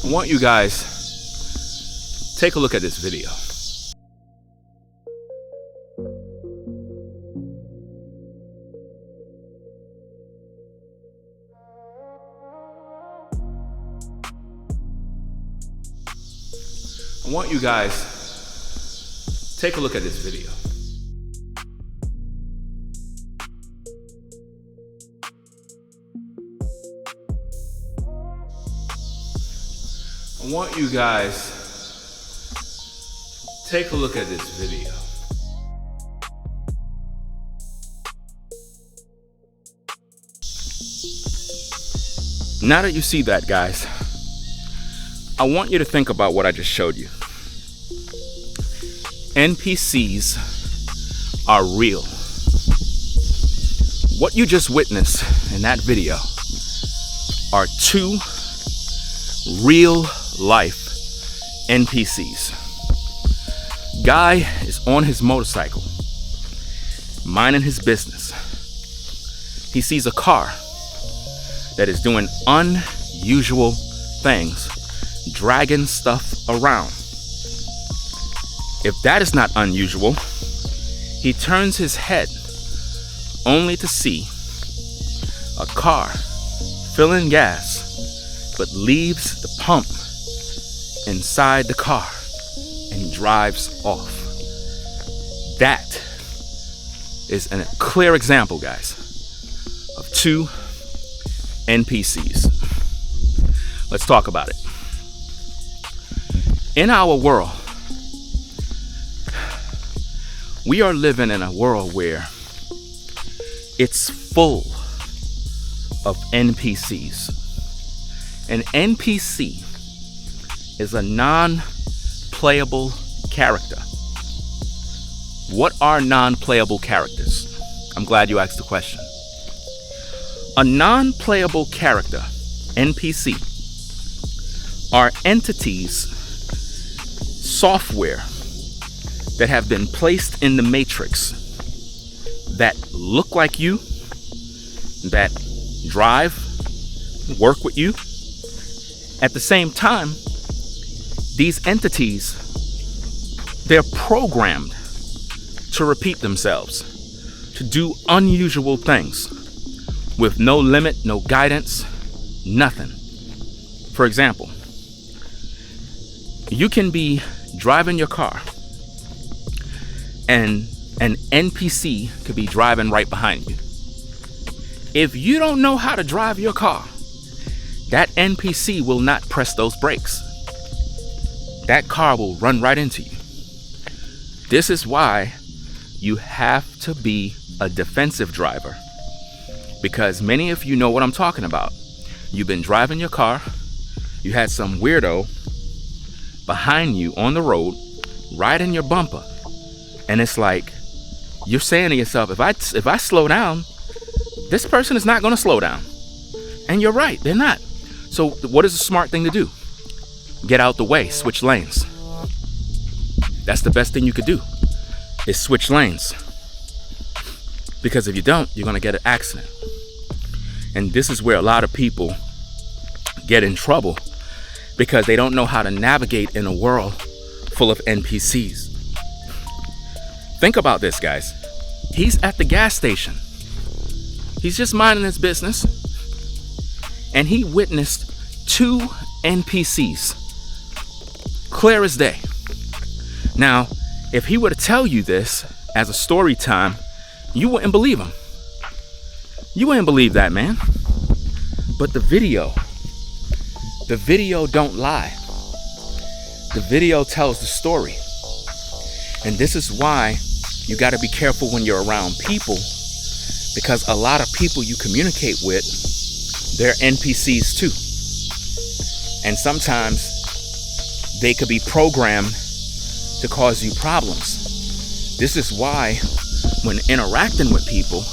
I want you guys take a look at this video. I want you guys take a look at this video. I want you guys take a look at this video. Now that you see that, guys, I want you to think about what I just showed you. NPCs are real. What you just witnessed in that video are two real life NPCs. Guy is on his motorcycle, minding his business. He sees a car that is doing unusual things, dragging stuff around. If that is not unusual, he turns his head only to see a car filling gas but leaves the pump inside the car and he drives off. That is a clear example, guys, of two NPCs. Let's talk about it. In our world, we are living in a world where it's full of NPCs. An NPC is a non-playable character. What are non-playable characters? I'm glad you asked the question. A non-playable character, NPC, are entities, software that have been placed in the matrix that look like you, that drive, work with you. At the same time, these entities, they're programmed to repeat themselves, to do unusual things with no limit, no guidance, nothing. For example, you can be driving your car and an NPC could be driving right behind you. If you don't know how to drive your car, that NPC will not press those brakes. That car will run right into you. This is why you have to be a defensive driver, because many of you know what I'm talking about. You've been driving your car, you had some weirdo behind you on the road, right in your bumper, and it's like you're saying to yourself, if I slow down, this person is not going to slow down. And you're right, they're not. So what is a smart thing to do? Get out the way, switch lanes. That's the best thing you could do, is switch lanes. Because if you don't, you're going to get an accident. And this is where a lot of people get in trouble, because they don't know how to navigate in a world full of NPCs. Think about this, guys. He's at the gas station. He's just minding his business, and he witnessed two NPCs, clear as day. Now, if he were to tell you this as a story time, you wouldn't believe him. You wouldn't believe that, man. But the video don't lie. The video tells the story. And this is why you got to be careful when you're around people, because a lot of people you communicate with, they're NPCs too. And sometimes they could be programmed to cause you problems. This is why when interacting with people,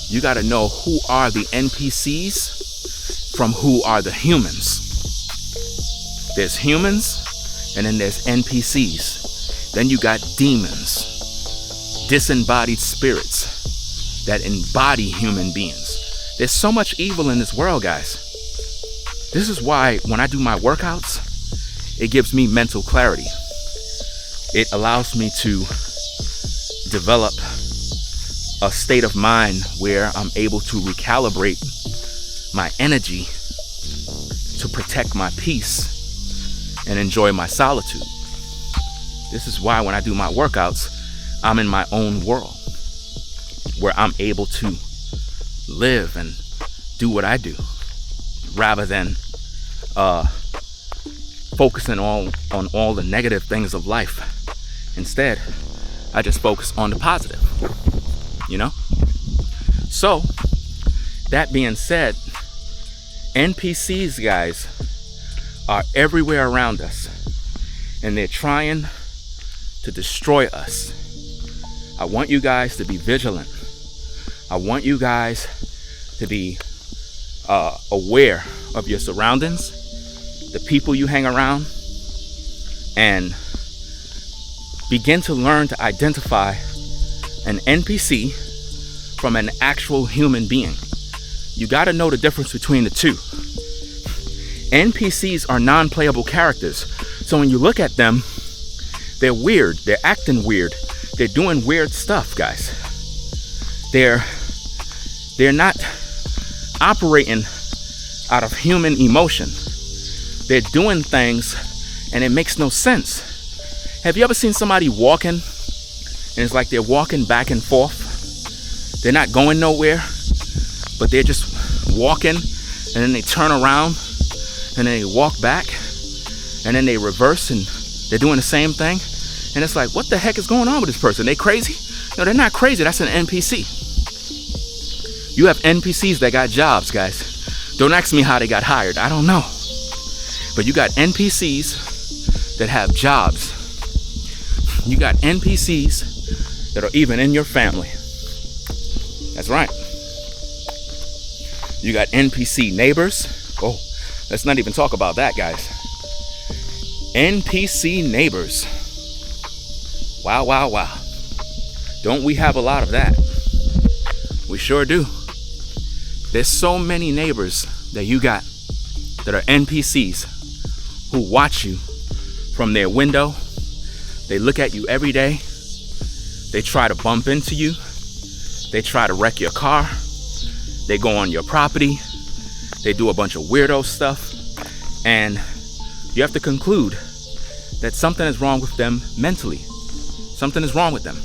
you got to know who are the NPCs from who are the humans. There's humans, and then there's NPCs. Then you got demons, disembodied spirits that embody human beings. There's so much evil in this world, guys. This is why when I do my workouts, it gives me mental clarity. It allows me to develop a state of mind where I'm able to recalibrate my energy to protect my peace and enjoy my solitude. This is why when I do my workouts, I'm in my own world where I'm able to live and do what I do rather than focusing on all the negative things of life. Instead, I just focus on the positive, you know? So, that being said, NPCs, guys, are everywhere around us, and they're trying to destroy us. I want you guys to be vigilant. I want you guys to be aware of your surroundings, the people you hang around, and begin to learn to identify an NPC from an actual human being. You got to know the difference between the two. NPCs are non-playable characters, so when you look at them, they're weird, they're acting weird, they're doing weird stuff, guys. They're not operating out of human emotion. They're doing things and it makes no sense. Have you ever seen somebody walking and it's like they're walking back and forth? They're not going nowhere, but they're just walking, and then they turn around and then they walk back and then they reverse and they're doing the same thing. And it's like, what the heck is going on with this person? They crazy? No, they're not crazy. That's an NPC. You have NPCs that got jobs, guys. Don't ask me how they got hired. I don't know. But you got NPCs that have jobs. You got NPCs that are even in your family. That's right. You got NPC neighbors. Oh, let's not even talk about that, guys. NPC neighbors. Wow, wow, wow. Don't we have a lot of that? We sure do. There's so many neighbors that you got that are NPCs who watch you from their window. They look at you every day. They try to bump into you. They try to wreck your car. They go on your property. They do a bunch of weirdo stuff. And you have to conclude that something is wrong with them mentally. Something is wrong with them.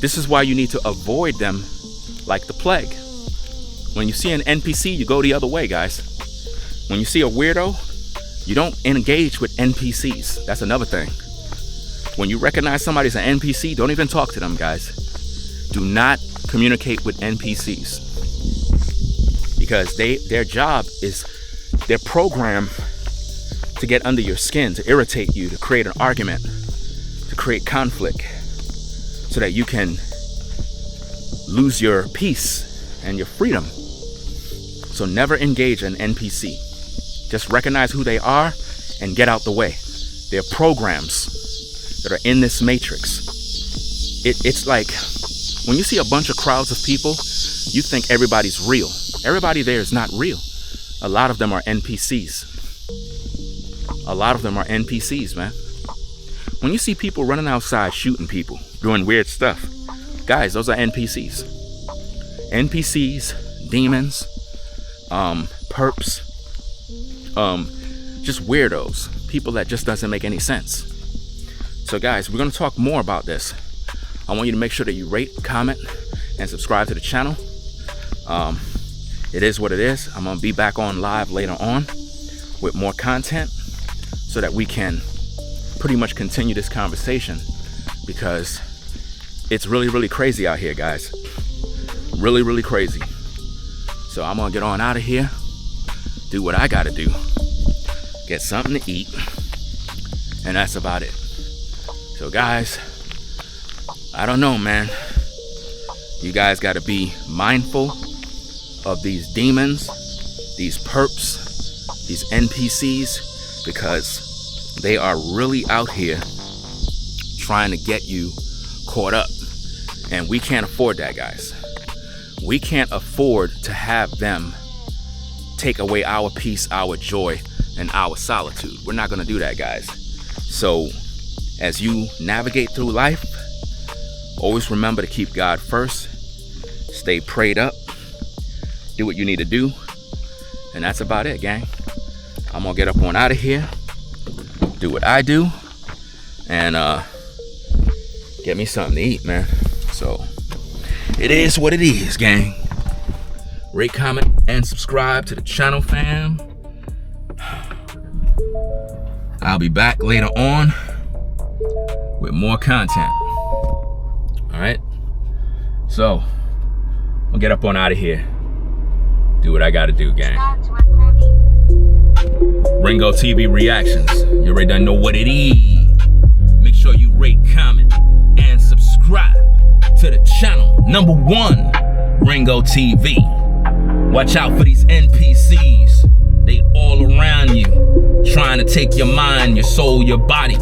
This is why you need to avoid them like the plague. When you see an NPC, you go the other way, guys. When you see a weirdo, you don't engage with NPCs. That's another thing. When you recognize somebody's an NPC, don't even talk to them, guys. Do not communicate with NPCs. Because their job is, they're programmed to get under your skin, to irritate you, to create an argument, to create conflict, so that you can lose your peace and your freedom. So never engage an NPC. Just recognize who they are and get out the way. They're programs that are in this matrix. It's like when you see a bunch of crowds of people, you think everybody's real. Everybody there is not real. A lot of them are NPCs. A lot of them are NPCs, man. When you see people running outside shooting people, doing weird stuff, guys, those are NPCs. NPCs, demons, perps, just weirdos, people that just doesn't make any sense. So guys, we're gonna talk more about this. I want you to make sure that you rate, comment, and subscribe to the channel. It is what it is. I'm gonna be back on live later on with more content so that we can pretty much continue this conversation, because it's really, really crazy out here, guys. Really, really crazy. So I'm gonna get on out of here, do what I gotta do, get something to eat, and that's about it. So guys, I don't know, man. You guys gotta be mindful of these demons, these perps, these NPCs, because they are really out here trying to get you caught up. And we can't afford that, guys. We can't afford to have them take away our peace, our joy, and our solitude. We're not gonna do that, guys. So as you navigate through life, always remember to keep God first, stay prayed up, do what you need to do, and that's about it, gang. I'm gonna get up on out of here, do what I do, and get me something to eat, man. So it is what it is, gang. Rate, comment, and subscribe to the channel, fam. I'll be back later on with more content. All right, so I'll get up on out of here, do what I gotta do, gang. Ringo TV Reactions, you already done know what it is. Make sure you rate, comment, and subscribe to the channel. #1, Ringo TV. Watch out for these NPCs. They all around you, trying to take your mind, your soul, your body.